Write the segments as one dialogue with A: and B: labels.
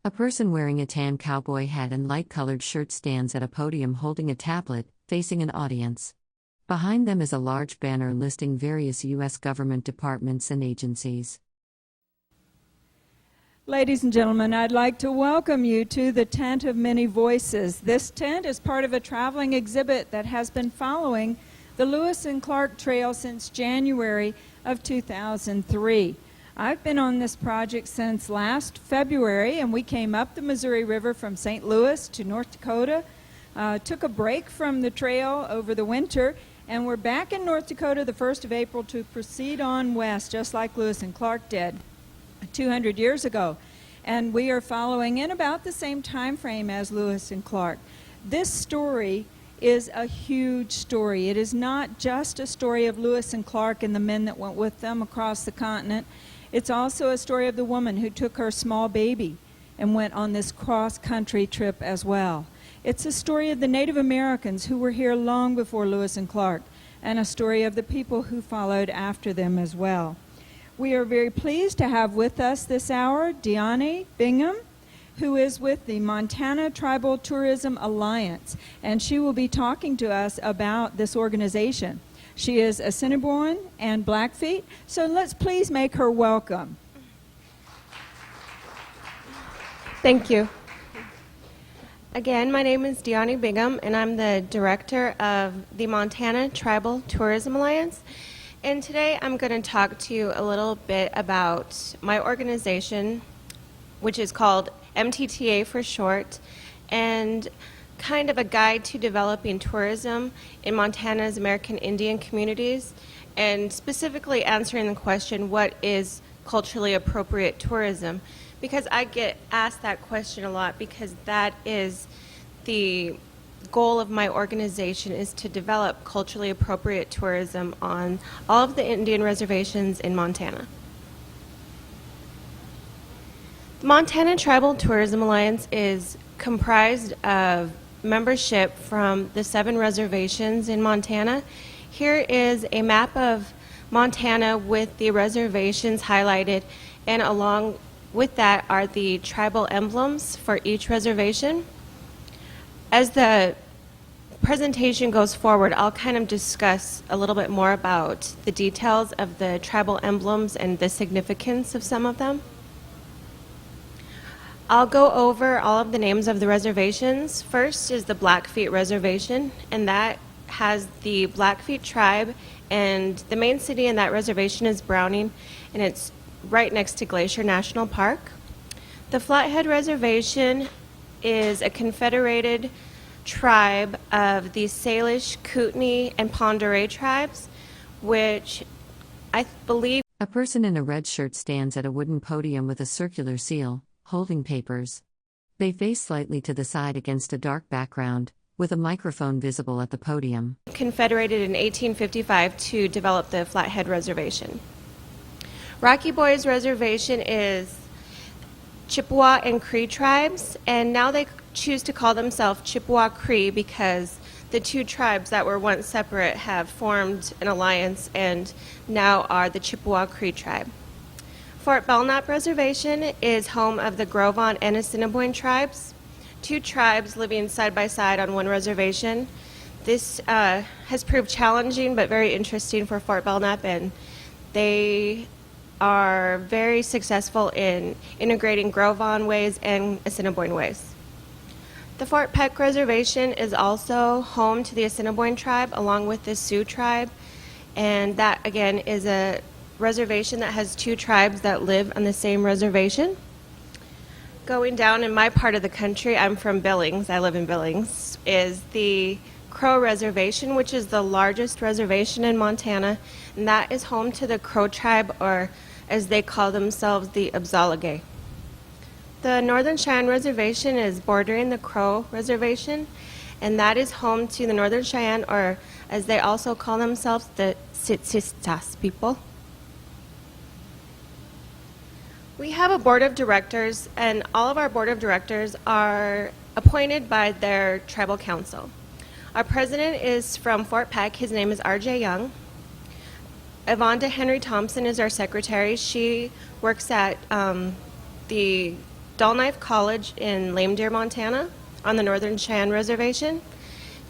A: A person wearing a tan cowboy hat and light-colored shirt stands at a podium holding a tablet, facing an audience. Behind them is a large banner listing various U.S. government departments and agencies.
B: Ladies and gentlemen, I'd like to welcome you to the Tent of Many Voices. This tent is part of a traveling exhibit that has been following the Lewis and Clark Trail since January of 2003. I've been on this project since last February, and we came up the Missouri River from St. Louis to North Dakota, took a break from the trail over the winter, and we're back in North Dakota the 1st of April to proceed on west, just like Lewis and Clark did 200 years ago. And we are following in about the same time frame as Lewis and Clark. This story is a huge story. It is not just a story of Lewis and Clark and the men that went with them across the continent. It's also a story of the woman who took her small baby and went on this cross-country trip as well. It's a story of the Native Americans who were here long before Lewis and Clark, and a story of the people who followed after them as well. We are very pleased to have with us this hour Dyani Bingham, who is with the Montana Tribal Tourism Alliance, and she will be talking to us about this organization. She is Assiniboine and Blackfeet, so let's please make her welcome.
C: Thank you. Again, my name is Dyani Bingham, and I'm the director of the Montana Tribal Tourism Alliance. And today I'm going to talk to you a little bit about my organization, which is called MTTA for short, and kind of a guide to developing tourism in Montana's American Indian communities, and specifically answering the question, what is culturally appropriate tourism? Because I get asked that question a lot, because that is the goal of my organization, is to develop culturally appropriate tourism on all of the Indian reservations in Montana. The Montana Tribal Tourism Alliance is comprised of membership from the 7 reservations in Montana. Here is a map of Montana with the reservations highlighted, and along with that are the tribal emblems for each reservation. As the presentation goes forward, I'll kind of discuss a little bit more about the details of the tribal emblems and the significance of some of them. I'll go over all of the names of the reservations. First is the Blackfeet Reservation, and that has the Blackfeet tribe, and the main city in that reservation is Browning, and it's right next to Glacier National Park. The Flathead Reservation is a confederated tribe of the Salish, Kootenai, and Pend d'Oreille tribes, which I believe...
A: A person in a red shirt stands at a wooden podium with a circular seal, holding papers. They face slightly to the side against a dark background, with a microphone visible at the podium.
C: Confederated in 1855 to develop the Flathead Reservation. Rocky Boys Reservation is Chippewa and Cree tribes, and now they choose to call themselves Chippewa Cree because the 2 tribes that were once separate have formed an alliance and now are the Chippewa Cree tribe. Fort Belknap Reservation is home of the Gros Ventre and Assiniboine tribes, 2 tribes living side by side on one reservation. This has proved challenging but very interesting for Fort Belknap, and they are very successful in integrating Gros Ventre ways and Assiniboine ways. The Fort Peck Reservation is also home to the Assiniboine tribe along with the Sioux tribe, and that again is a reservation that has 2 tribes that live on the same reservation. Going down in my part of the country, I'm from Billings, I live in Billings, is the Crow Reservation, which is the largest reservation in Montana, and that is home to the Crow tribe, or as they call themselves, the Absalagay. The Northern Cheyenne Reservation is bordering the Crow Reservation, and that is home to the Northern Cheyenne, or as they also call themselves, the Tsitsistas people. We have a board of directors, and all of our board of directors are appointed by their tribal council. Our president is from Fort Peck. His name is R.J. Young. Yvonne Henry Thompson is our secretary. She works at the Dull Knife College in Lame Deer, Montana, on the Northern Cheyenne Reservation.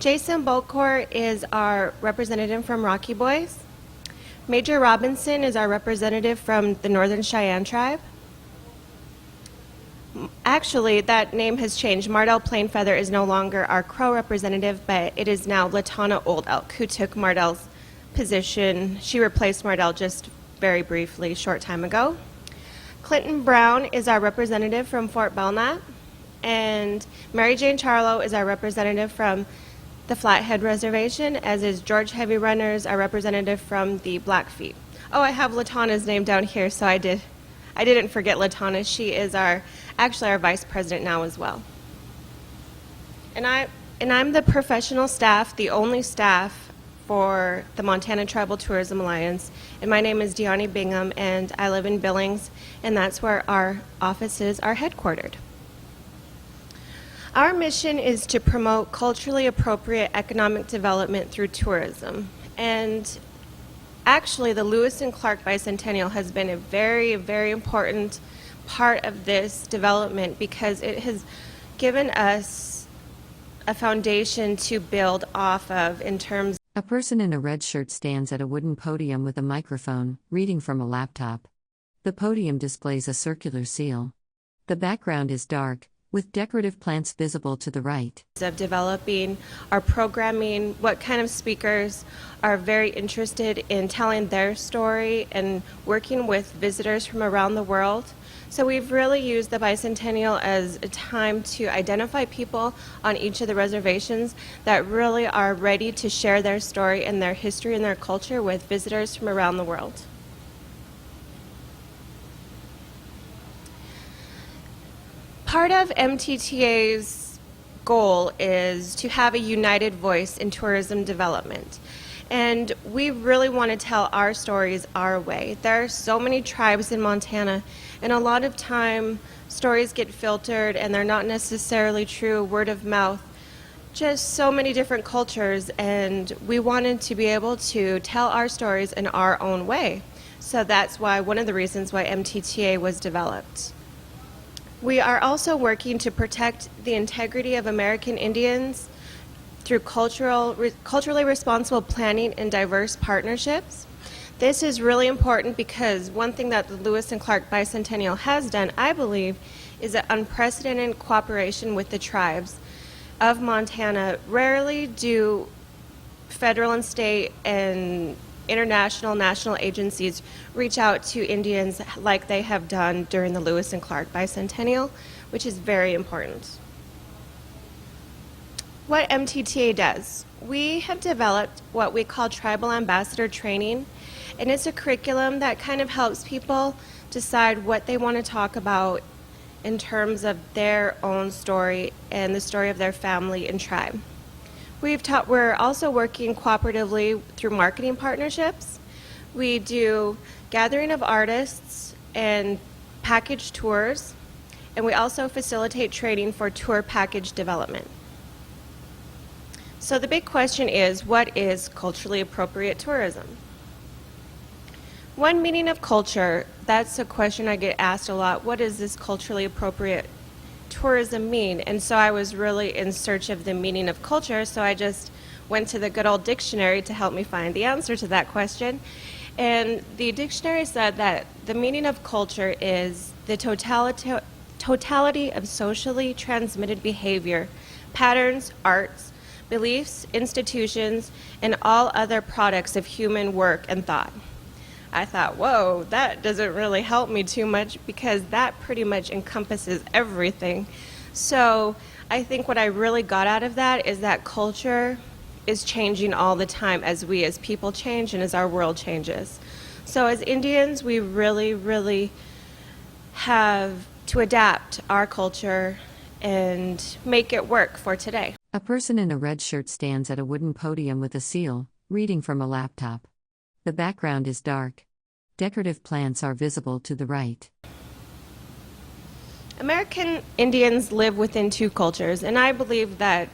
C: Jason Bocourt is our representative from Rocky Boys. Major Robinson is our representative from the Northern Cheyenne tribe. Actually, that name has changed. Mardell Plainfeather is no longer our Crow representative, but it is now Latana Old Elk, who took Mardell's position. She replaced Mardell just very briefly, short time ago. Clinton Brown is our representative from Fort Belknap, and Mary Jane Charlo is our representative from the Flathead Reservation, as is George Heavy Runners, our representative from the Blackfeet. Oh, I have Latana's name down here, so I didn't forget Latana. She is actually our vice president now as well. And I'm the professional staff, the only staff for the Montana Tribal Tourism Alliance. And my name is Dyani Bingham, and I live in Billings, and that's where our offices are headquartered. Our mission is to promote culturally appropriate economic development through tourism. And actually, the Lewis and Clark Bicentennial has been a very, very important part of this development because it has given us a foundation to build off of in terms.
A: A person in a red shirt stands at a wooden podium with a microphone, reading from a laptop. The podium displays a circular seal. The background is dark, with decorative plants visible to the right.
C: Of developing our programming, what kind of speakers are very interested in telling their story and working with visitors from around the world. So we've really used the Bicentennial as a time to identify people on each of the reservations that really are ready to share their story and their history and their culture with visitors from around the world. Part of MTTA's goal is to have a united voice in tourism development. And we really want to tell our stories our way. There are so many tribes in Montana, and a lot of time stories get filtered and they're not necessarily true, word of mouth. Just so many different cultures, and we wanted to be able to tell our stories in our own way. So that's why one of the reasons why MTTA was developed. We are also working to protect the integrity of American Indians through culturally responsible planning and diverse partnerships. This is really important because one thing that the Lewis and Clark Bicentennial has done, I believe, is an unprecedented cooperation with the tribes of Montana. Rarely do federal and state and international, national agencies reach out to Indians like they have done during the Lewis and Clark Bicentennial, which is very important. What MTTA does, we have developed what we call Tribal Ambassador Training, and it's a curriculum that kind of helps people decide what they want to talk about in terms of their own story and the story of their family and tribe. We're also working cooperatively through marketing partnerships. We do gathering of artists and package tours, and we also facilitate training for tour package development. So the big question is, what is culturally appropriate tourism? One meaning of culture, that's a question I get asked a lot. What does this culturally appropriate tourism mean? And so I was really in search of the meaning of culture, so I just went to the good old dictionary to help me find the answer to that question. And the dictionary said that the meaning of culture is the totality of socially transmitted behavior, patterns, arts, beliefs, institutions, and all other products of human work and thought. I thought, whoa, that doesn't really help me too much because that pretty much encompasses everything. So I think what I really got out of that is that culture is changing all the time as we as people change and as our world changes. So as Indians, we really, really have to adapt our culture and make it work for today.
A: A person in a red shirt stands at a wooden podium with a seal, reading from a laptop. The background is dark. Decorative plants are visible to the right.
C: American Indians live within two cultures, and I believe that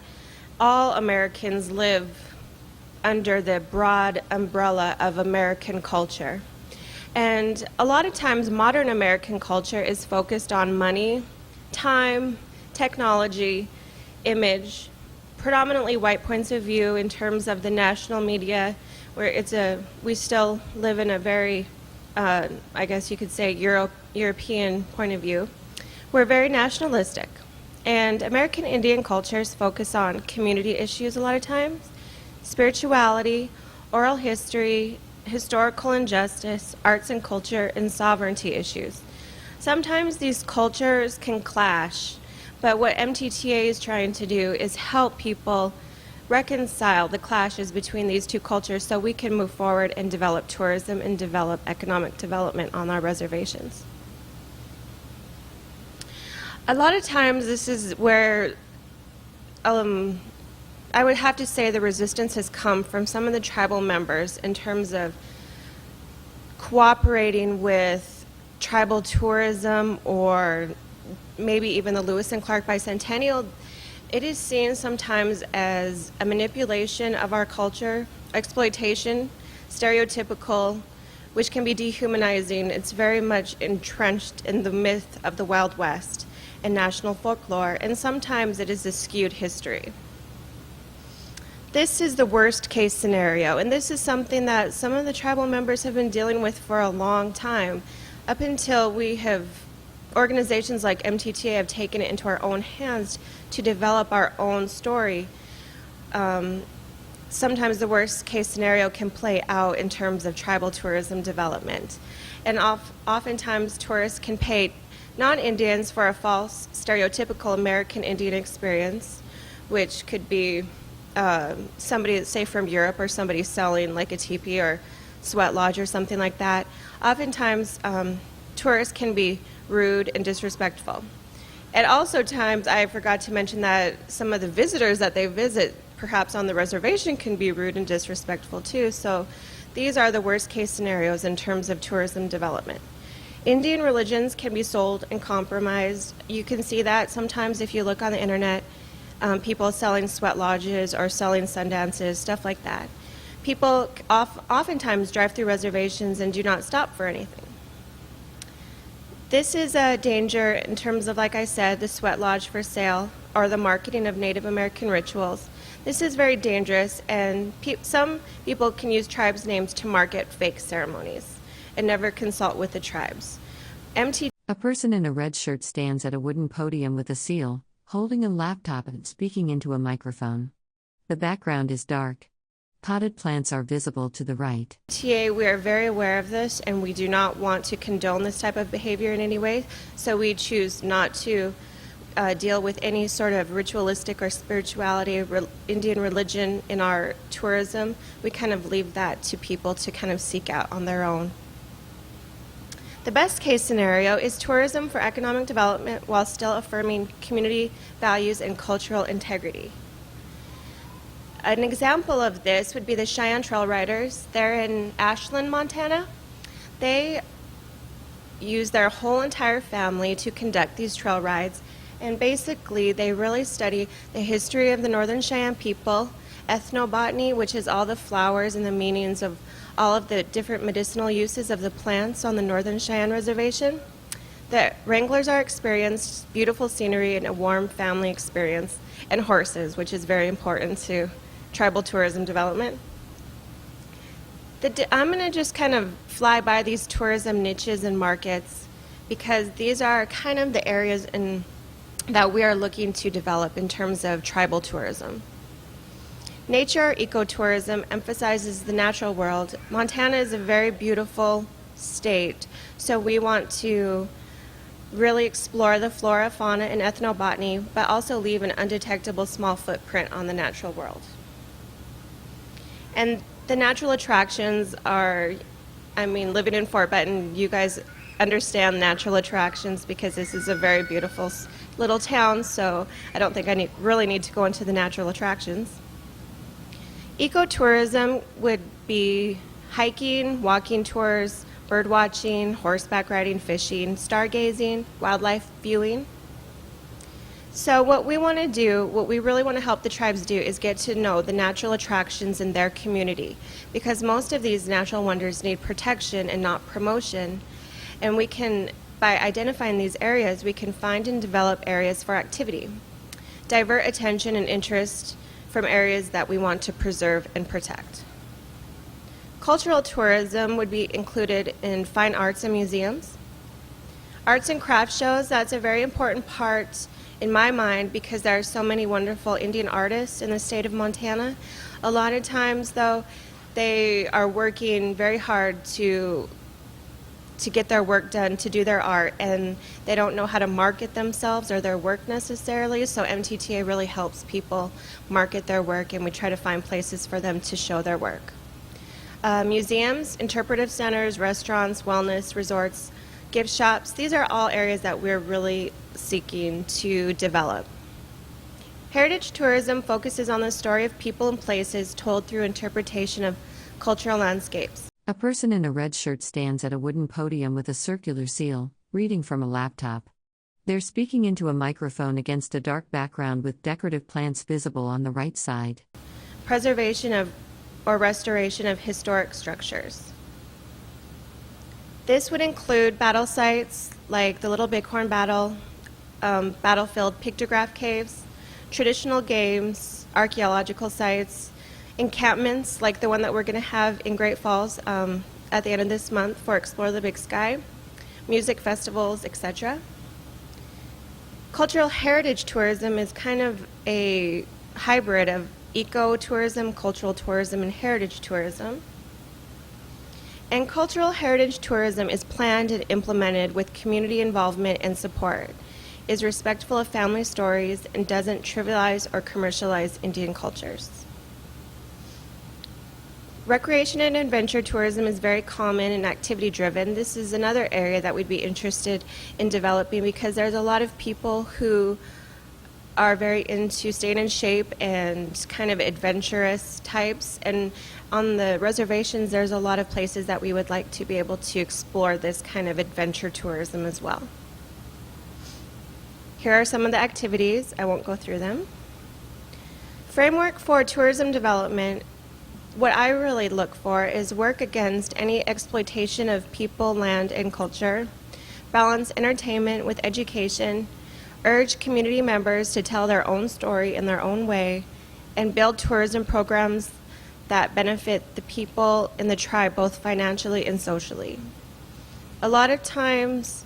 C: all Americans live under the broad umbrella of American culture. And a lot of times modern American culture is focused on money, time, technology, image, predominantly white points of view in terms of the national media, where we still live in a very, I guess you could say, European point of view. We're very nationalistic. And American Indian cultures focus on community issues a lot of times, spirituality, oral history, historical injustice, arts and culture, and sovereignty issues. Sometimes these cultures can clash, but what MTTA is trying to do is help people reconcile the clashes between these two cultures so we can move forward and develop tourism and develop economic development on our reservations. A lot of times this is where I would have to say the resistance has come from some of the tribal members in terms of cooperating with tribal tourism, or maybe even the Lewis and Clark Bicentennial. It is seen sometimes as a manipulation of our culture, exploitation, stereotypical, which can be dehumanizing. It's very much entrenched in the myth of the Wild West and national folklore, and sometimes it is a skewed history. This is the worst case scenario, and this is something that some of the tribal members have been dealing with for a long time, up until organizations like MTTA have taken it into our own hands to develop our own story. Sometimes the worst case scenario can play out in terms of tribal tourism development. And oftentimes tourists can pay non-Indians for a false stereotypical American Indian experience, which could be somebody, say from Europe, or somebody selling like a teepee or sweat lodge or something like that. Oftentimes tourists can be rude and disrespectful. And also times, I forgot to mention that some of the visitors that they visit, perhaps on the reservation, can be rude and disrespectful too. So these are the worst case scenarios in terms of tourism development. Indian religions can be sold and compromised. You can see that sometimes if you look on the internet, people selling sweat lodges or selling sundances, stuff like that. People oftentimes drive through reservations and do not stop for anything. This is a danger in terms of, like I said, the sweat lodge for sale or the marketing of Native American rituals. This is very dangerous, and some people can use tribes' names to market fake ceremonies and never consult with the tribes.
A: A person in a red shirt stands at a wooden podium with a seal, holding a laptop and speaking into a microphone. The background is dark. Potted plants are visible to the right.
C: MTTA, we are very aware of this, and we do not want to condone this type of behavior in any way, so we choose not to deal with any sort of ritualistic or spirituality, Indian religion in our tourism. We kind of leave that to people to kind of seek out on their own. The best case scenario is tourism for economic development while still affirming community values and cultural integrity. An example of this would be the Cheyenne Trail Riders. They're in Ashland, Montana. They use their whole entire family to conduct these trail rides, and basically they really study the history of the Northern Cheyenne people, ethnobotany, which is all the flowers and the meanings of all of the different medicinal uses of the plants on the Northern Cheyenne Reservation. The Wranglers are experienced, beautiful scenery and a warm family experience, and horses, which is very important to tribal tourism development. I'm going to just kind of fly by these tourism niches and markets because these are kind of the areas that we are looking to develop in terms of tribal tourism. Nature ecotourism emphasizes the natural world. Montana is a very beautiful state, so we want to really explore the flora, fauna, and ethnobotany, but also leave an undetectable small footprint on the natural world. And the natural attractions are, living in Fort Benton, you guys understand natural attractions because this is a very beautiful little town, so I don't think I really need to go into the natural attractions. Ecotourism would be hiking, walking tours, bird watching, horseback riding, fishing, stargazing, wildlife viewing. So what we want to do, what we really want to help the tribes do, is get to know the natural attractions in their community, because most of these natural wonders need protection and not promotion. And we can by identifying these areas, we can find and develop areas for activity, divert attention and interest from areas that we want to preserve and protect. Cultural tourism would be included in fine arts and museums. Arts and craft shows, that's a very important part in my mind because there are so many wonderful Indian artists in the state of Montana. A lot of times, though, they are working very hard to get their work done, to do their art, and they don't know how to market themselves or their work necessarily, so MTTA really helps people market their work, and we try to find places for them to show their work. Museums, interpretive centers, restaurants, wellness, resorts, gift shops, these are all areas that we're really seeking to develop. Heritage tourism focuses on the story of people and places told through interpretation of cultural landscapes.
A: A person in a red shirt stands at a wooden podium with a circular seal, reading from a laptop. They're speaking into a microphone against a dark background with decorative plants visible on the right side.
C: Preservation of or restoration of historic structures. This would include battle sites like the Little Bighorn Battle, battlefield pictograph caves, traditional games, archaeological sites, encampments like the one that we're going to have in Great Falls at the end of this month for Explore the Big Sky, music festivals, etc. Cultural heritage tourism is kind of a hybrid of eco-tourism, cultural tourism, and heritage tourism. And cultural heritage tourism is planned and implemented with community involvement and support, is respectful of family stories, and doesn't trivialize or commercialize Indian cultures. Recreation and adventure tourism is very common and activity-driven. This is another area that we'd be interested in developing because there's a lot of people who are very into staying in shape and kind of adventurous types, and on the reservations there's a lot of places that we would like to be able to explore this kind of adventure tourism as well. Here are some of the activities. I won't go through them. Framework for tourism development. What I really look for is work against any exploitation of people, land, and culture, balance entertainment with education, urge community members to tell their own story in their own way, and build tourism programs that benefit the people in the tribe both financially and socially. A lot of times,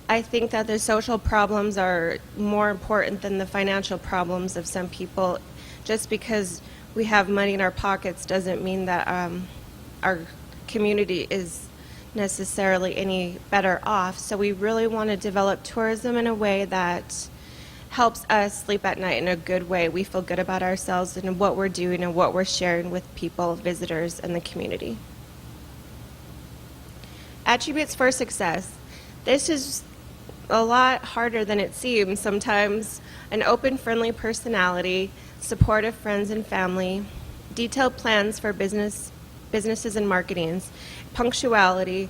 C: I think that the social problems are more important than the financial problems of some people. Just because we have money in our pockets doesn't mean that our community is necessarily any better off. So we really want to develop tourism in a way that helps us sleep at night in a good way. We feel good about ourselves and what we're doing and what we're sharing with people, visitors, and the community. Attributes for success. This is a lot harder than it seems sometimes. An open, friendly personality, supportive friends and family, detailed plans for businesses and marketings, punctuality.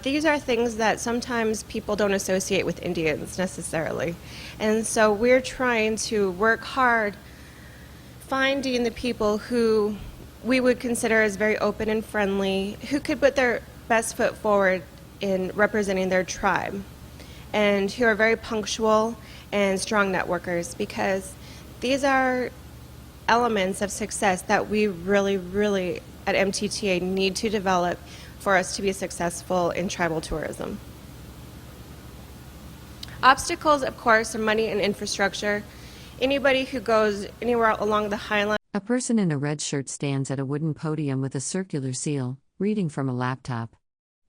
C: These are things that sometimes people don't associate with Indians necessarily. And so we're trying to work hard finding the people who we would consider as very open and friendly, who could put their best foot forward in representing their tribe, and who are very punctual and strong networkers, because these are elements of success that we really at MTTA need to develop for us to be successful in tribal tourism. Obstacles, of course, are money and infrastructure. Anybody who goes anywhere along the Highline.
A: A person in a red shirt stands at a wooden podium with a circular seal, reading from a laptop.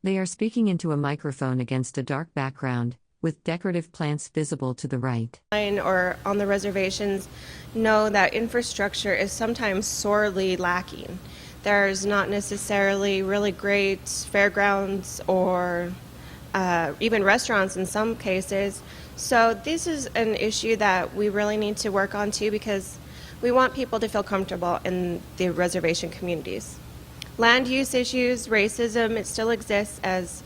A: They are speaking into a microphone against a dark background, with decorative plants visible to the right.
C: Or on the reservations know that infrastructure is sometimes sorely lacking. There's not necessarily really great fairgrounds or even restaurants in some cases. So this is an issue that we really need to work on too, because we want people to feel comfortable in the reservation communities. Land use issues, racism, it still exists, as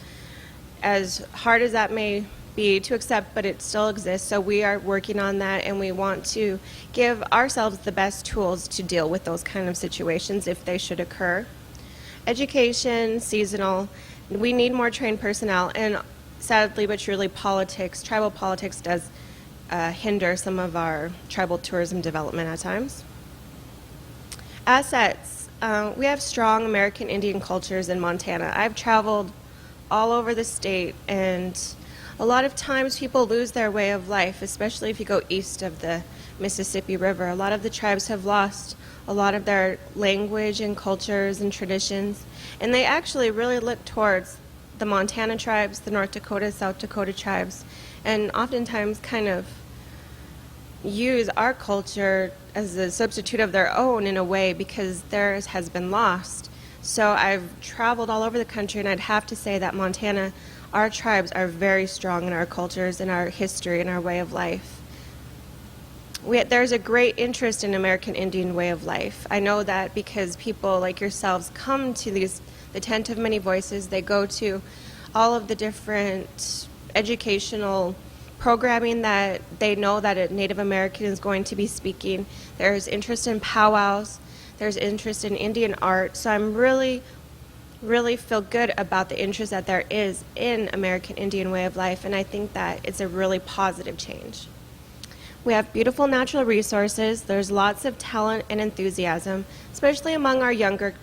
C: hard as that may be to accept, but it still exists. So we are working on that, and we want to give ourselves the best tools to deal with those kind of situations if they should occur. Education, seasonal, we need more trained personnel, and sadly but truly, tribal politics does hinder some of our tribal tourism development at times. Assets. We have strong American Indian cultures in Montana. I've traveled all over the state, and a lot of times people lose their way of life, especially if you go east of the Mississippi River. A lot of the tribes have lost a lot of their language and cultures and traditions, and they actually really look towards the Montana tribes, the North Dakota, South Dakota tribes, and oftentimes kind of use our culture as a substitute of their own in a way, because theirs has been lost. So I've traveled all over the country, and I'd have to say that Montana, our tribes are very strong in our cultures and our history and our way of life. There's a great interest in American Indian way of life. I know that because people like yourselves come to the Tent of Many Voices. They go to all of the different educational programming that they know that a Native American is going to be speaking. There's interest in powwows. There's interest in Indian art. So I'm really feel good about the interest that there is in American Indian way of life, and I think that it's a really positive change. We have beautiful natural resources. There's lots of talent and enthusiasm, especially among our younger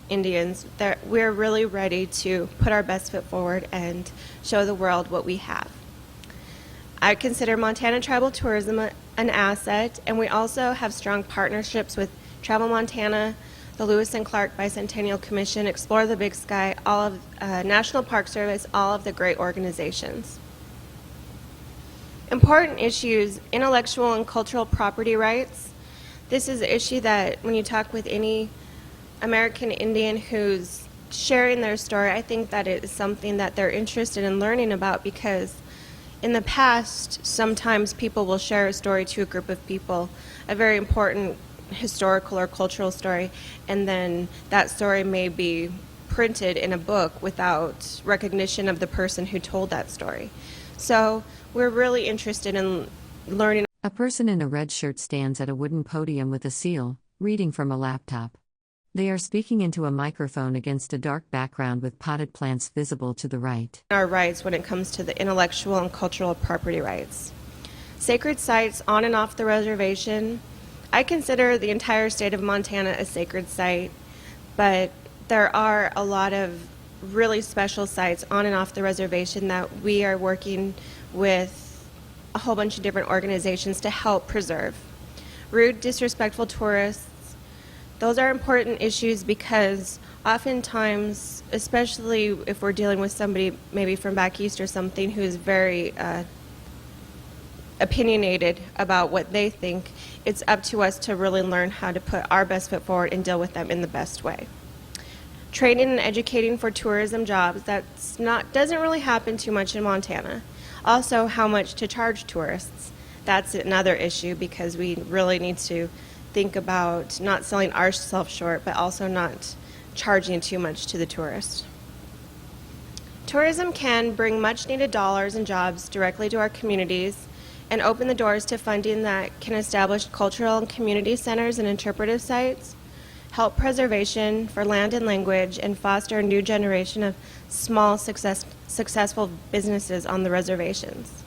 C: Indians. We're really ready to put our best foot forward and show the world what we have. I consider Montana tribal tourism an asset, and we also have strong partnerships with Travel Montana, the Lewis and Clark Bicentennial Commission, Explore the Big Sky, all of National Park Service, all of the great organizations. Important issues: intellectual and cultural property rights. This is an issue that when you talk with any American Indian who's sharing their story, I think that it is something that they're interested in learning about, because in the past, sometimes people will share a story to a group of people, a very important historical or cultural story, and then that story may be printed in a book without recognition of the person who told that story. So we're really interested in learning.
A: A person in a red shirt stands at a wooden podium with a seal, reading from a laptop. They are speaking into a microphone against a dark background with potted plants visible to the right.
C: Our rights when it comes to the intellectual and cultural property rights. Sacred sites on and off the reservation. I consider the entire state of Montana a sacred site, but there are a lot of really special sites on and off the reservation that we are working with a whole bunch of different organizations to help preserve. Rude, disrespectful tourists. Those are important issues because oftentimes, especially if we're dealing with somebody maybe from back east or something who is very opinionated about what they think, it's up to us to really learn how to put our best foot forward and deal with them in the best way. Training and educating for tourism jobs, doesn't really happen too much in Montana. Also, how much to charge tourists. That's another issue, because we really need to think about not selling ourselves short, but also not charging too much to the tourist. Tourism can bring much needed dollars and jobs directly to our communities and open the doors to funding that can establish cultural and community centers and interpretive sites, help preservation for land and language, and foster a new generation of small, successful businesses on the reservations.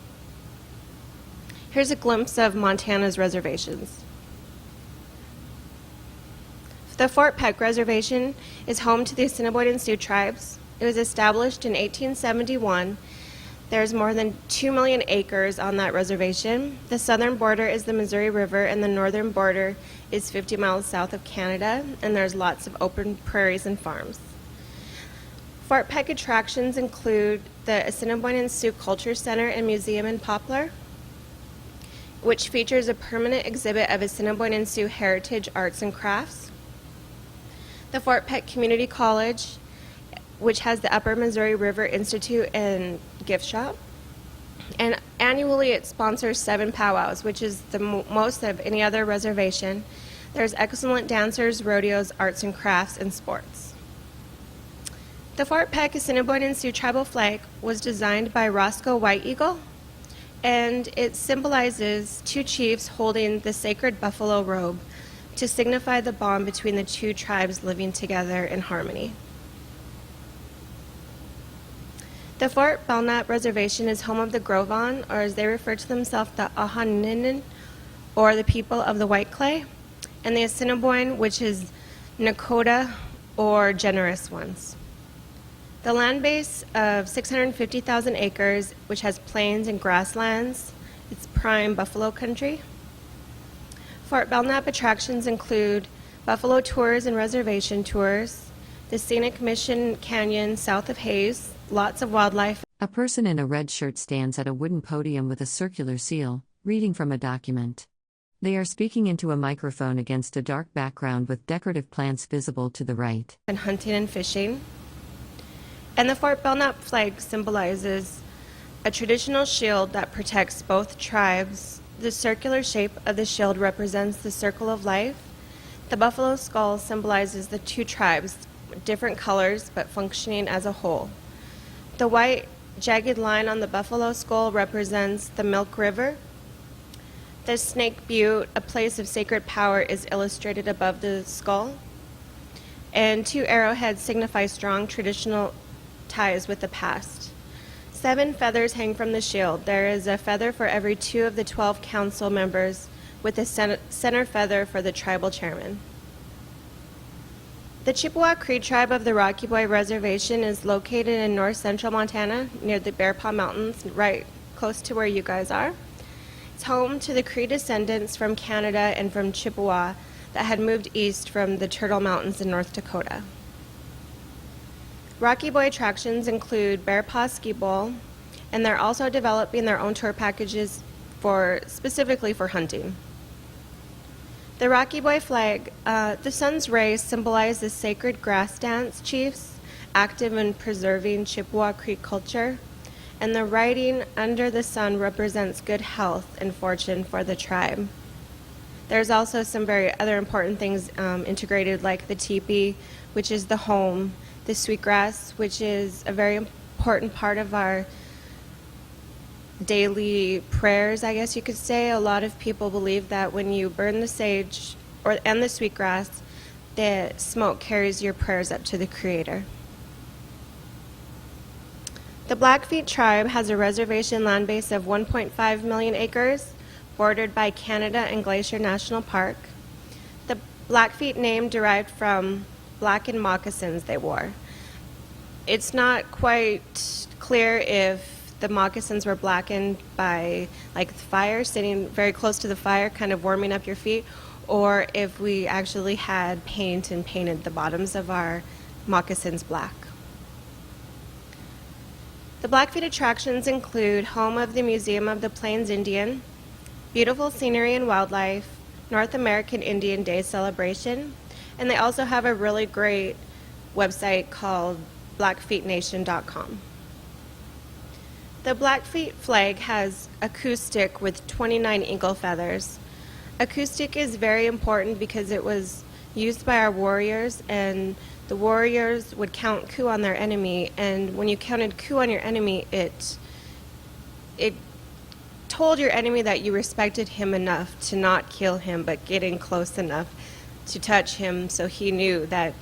C: Here's a glimpse of Montana's reservations. The Fort Peck Reservation is home to the Assiniboine and Sioux tribes. It was established in 1871. There's more than 2 million acres on that reservation. The southern border is the Missouri River, and the northern border is 50 miles south of Canada, and there's lots of open prairies and farms. Fort Peck attractions include the Assiniboine and Sioux Culture Center and Museum in Poplar, which features a permanent exhibit of Assiniboine and Sioux heritage arts and crafts. The Fort Peck Community College, which has the Upper Missouri River Institute and gift shop. And annually it sponsors 7 powwows, which is the most of any other reservation. There's excellent dancers, rodeos, arts and crafts, and sports. The Fort Peck Assiniboine and Sioux tribal flag was designed by Roscoe White Eagle, and it symbolizes 2 chiefs holding the sacred buffalo robe to signify the bond between the 2 tribes living together in harmony. The Fort Belknap Reservation is home of the Grovon, or as they refer to themselves, the Ahaninin, or the people of the White Clay, and the Assiniboine, which is Nakota, or generous ones. The land base of 650,000 acres, which has plains and grasslands, it's prime buffalo country. Fort Belknap attractions include buffalo tours and reservation tours, the scenic Mission Canyon south of Hayes, lots of wildlife.
A: A person in a red shirt stands at a wooden podium with a circular seal, reading from a document. They are speaking into a microphone against a dark background with decorative plants visible to the right.
C: And hunting and fishing. And the Fort Belknap flag symbolizes a traditional shield that protects both tribes. The circular shape of the shield represents the circle of life. The buffalo skull symbolizes the two tribes, different colors but functioning as a whole. The white jagged line on the buffalo skull represents the Milk River. The Snake Butte, a place of sacred power, is illustrated above the skull. And two arrowheads signify strong traditional ties with the past. 7 feathers hang from the shield. There is a feather for every 2 of the 12 council members, with a center feather for the tribal chairman. The Chippewa Cree tribe of the Rocky Boy Reservation is located in north central Montana near the Bear Paw Mountains, right close to where you guys are. It's home to the Cree descendants from Canada and from Chippewa that had moved east from the Turtle Mountains in North Dakota. Rocky Boy attractions include Bear Paw Ski Bowl, and they're also developing their own tour packages specifically for hunting. The Rocky Boy flag, the sun's rays symbolize the sacred grass dance chiefs active in preserving Chippewa Creek culture, and the writing under the sun represents good health and fortune for the tribe. There's also some very other important things integrated, like the teepee, which is the home, the sweetgrass, which is a very important part of our daily prayers, I guess you could say. A lot of people believe that when you burn the sage and the sweetgrass, the smoke carries your prayers up to the Creator. The Blackfeet tribe has a reservation land base of 1.5 million acres, bordered by Canada and Glacier National Park. The Blackfeet name derived from blackened moccasins they wore. It's not quite clear if the moccasins were blackened by like the fire, sitting very close to the fire, kind of warming up your feet, or if we actually had paint and painted the bottoms of our moccasins black. The Blackfeet attractions include home of the Museum of the Plains Indian, beautiful scenery and wildlife, North American Indian Day celebration, and they also have a really great website called blackfeetnation.com. The Blackfeet flag has acoustic with 29 eagle feathers. Acoustic is very important because it was used by our warriors, and the warriors would count coup on their enemy, and when you counted coup on your enemy, it told your enemy that you respected him enough to not kill him, but get in close enough to touch him so he knew that.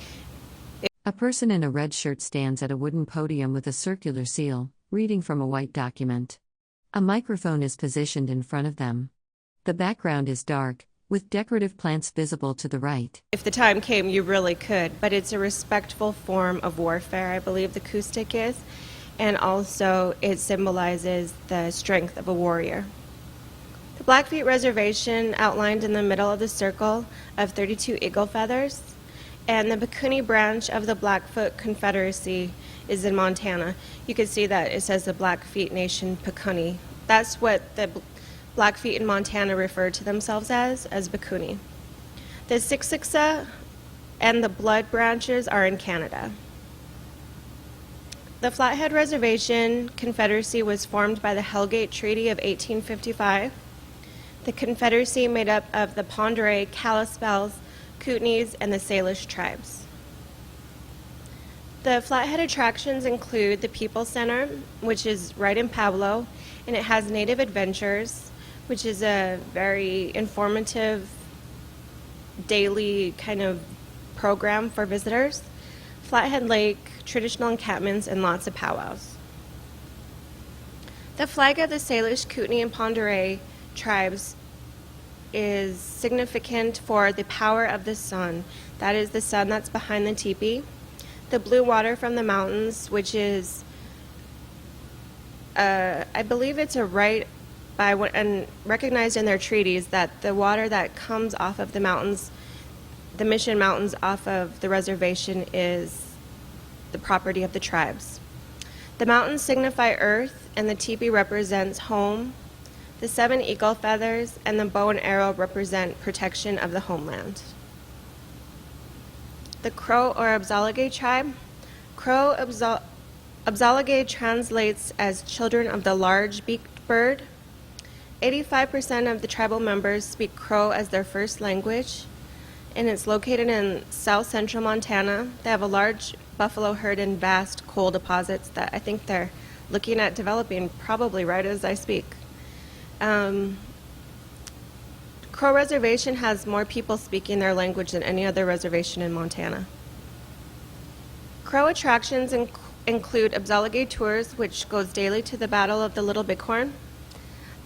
A: A person in a red shirt stands at a wooden podium with a circular seal, reading from a white document. A microphone is positioned in front of them. The background is dark, with decorative plants visible to the right.
C: If the time came, you really could, but it's a respectful form of warfare, I believe the acoustic is, and also it symbolizes the strength of a warrior. The Blackfeet Reservation outlined in the middle of the circle of 32 eagle feathers, and the Pikunni branch of the Blackfoot Confederacy is in Montana. You can see that it says the Blackfeet Nation Pikunni. That's what the Blackfeet in Montana refer to themselves as Pikunni. The Siksika and the Blood branches are in Canada. The Flathead Reservation Confederacy was formed by the Hellgate Treaty of 1855. The Confederacy made up of the Pend Oreille, Kalispels, Kootenays, and the Salish tribes. The Flathead attractions include the People Center, which is right in Pueblo, and it has Native Adventures, which is a very informative daily kind of program for visitors. Flathead Lake, traditional encampments, and lots of powwows. The flag of the Salish, Kootenai, and Pend Oreille tribes is significant for the power of the sun. That is the sun that's behind the teepee. The blue water from the mountains, which is, I believe it's a right by what, and recognized in their treaties, that the water that comes off of the mountains, the Mission Mountains off of the reservation, is the property of the tribes. The mountains signify earth, and the teepee represents home. The 7 eagle feathers and the bow and arrow represent protection of the homeland. The Crow or Abzalagay tribe. Crow Abzalagay translates as children of the large beaked bird. 85% of the tribal members speak Crow as their first language, and it's located in south central Montana. They have a large buffalo herd and vast coal deposits that I think they're looking at developing probably right as I speak. Crow Reservation has more people speaking their language than any other reservation in Montana. Crow attractions include Abzalagay tours, which goes daily to the Battle of the Little Bighorn,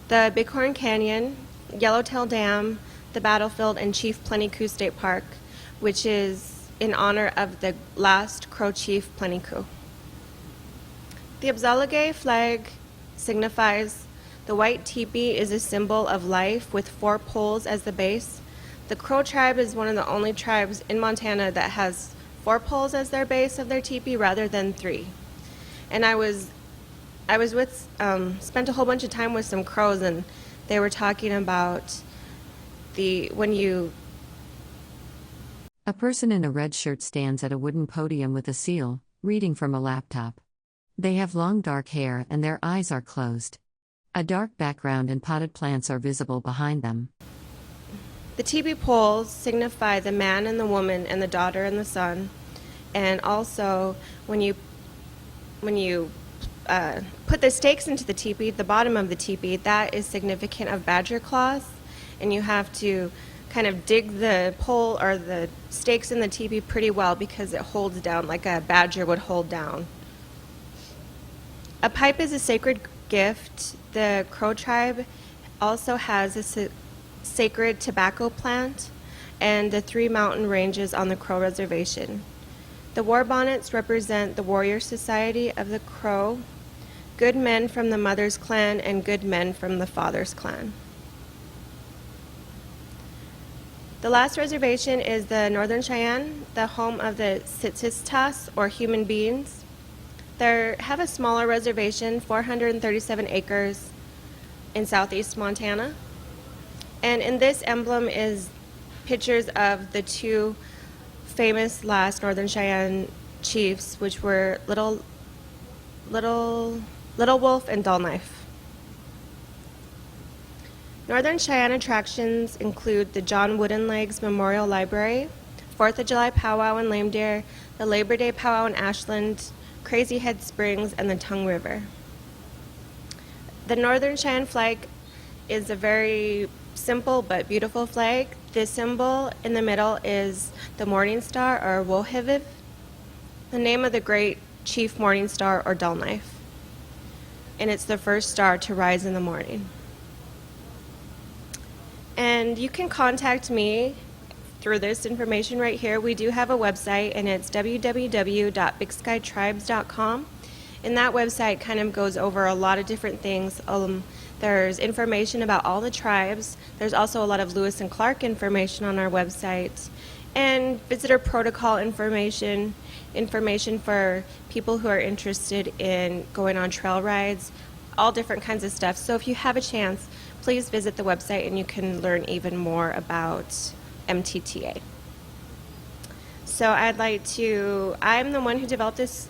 C: the Bighorn Canyon, Yellowtail Dam, the battlefield, and Chief Plenty-Coup State Park, which is in honor of the last Crow chief, Plenty-Coup. The Abzalagay flag signifies the white teepee is a symbol of life with 4 poles as the base. The Crow tribe is one of the only tribes in Montana that has 4 poles as their base of their teepee rather than 3. And I was spent a whole bunch of time with some Crows, and they were talking about A
A: person in a red shirt stands at a wooden podium with a seal, reading from a laptop. They have long dark hair and their eyes are closed. A dark background and potted plants are visible behind them.
C: The teepee poles signify the man and the woman and the daughter and the son. And also, when you put the stakes into the teepee, the bottom of the teepee, that is significant of badger claws. And you have to kind of dig the pole or the stakes in the teepee pretty well because it holds down like a badger would hold down. A pipe is a sacred gift. The Crow tribe also has a sacred tobacco plant and the 3 mountain ranges on the Crow Reservation. The war bonnets represent the warrior society of the Crow, good men from the mother's clan and good men from the father's clan. The last reservation is the Northern Cheyenne, the home of the Tsitstas, or human beings. They have a smaller reservation, 437 acres in southeast Montana. And in this emblem is pictures of the 2 famous last Northern Cheyenne chiefs, which were Little Wolf and Dull Knife. Northern Cheyenne attractions include the John Woodenlegs Memorial Library, 4th of July Powwow in Lame Deer, the Labor Day Powwow in Ashland, Crazy Head Springs, and the Tongue River. The Northern Cheyenne flag is a very simple but beautiful flag. The symbol in the middle is the Morning Star, or Wohiviv, the name of the great chief Morning Star or Dull Knife. And it's the first star to rise in the morning. And you can contact me through this information right here. We do have a website, and it's www.bigskytribes.com. And that website kind of goes over a lot of different things. There's information about all the tribes. There's also a lot of Lewis and Clark information on our website. And visitor protocol information for people who are interested in going on trail rides, all different kinds of stuff. So if you have a chance, please visit the website and you can learn even more about MTTA. So I'm the one who developed this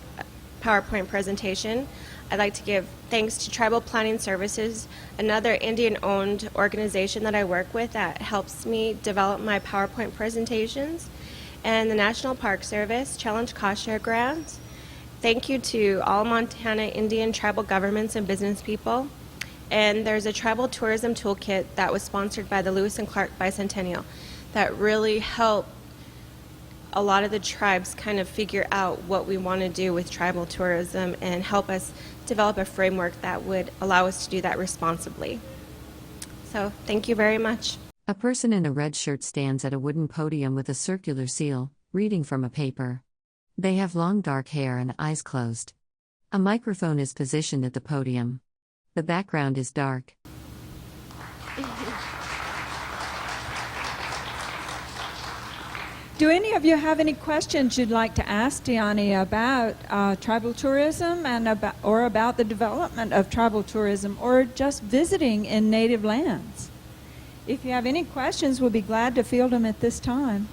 C: PowerPoint presentation. I'd like to give thanks to Tribal Planning Services, another Indian-owned organization that I work with that helps me develop my PowerPoint presentations, and the National Park Service Challenge Cost Share Grant. Thank you to all Montana Indian tribal governments and business people. And there's a tribal tourism toolkit that was sponsored by the Lewis and Clark Bicentennial that really helped a lot of the tribes kind of figure out what we want to do with tribal tourism and help us develop a framework that would allow us to do that responsibly. So thank you very much.
A: A person in a red shirt stands at a wooden podium with a circular seal, reading from a paper. They have long dark hair and eyes closed. A microphone is positioned at the podium. The background is dark.
B: Do any of you have any questions you'd like to ask Dyani about tribal tourism and about the development of tribal tourism, or just visiting in native lands? If you have any questions, we'll be glad to field them at this time.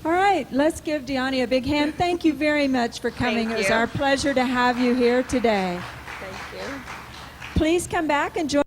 B: All right, let's give Dyani a big hand. Thank you very much for coming. It was our pleasure to have you here today.
C: Thank you.
B: Please come back and join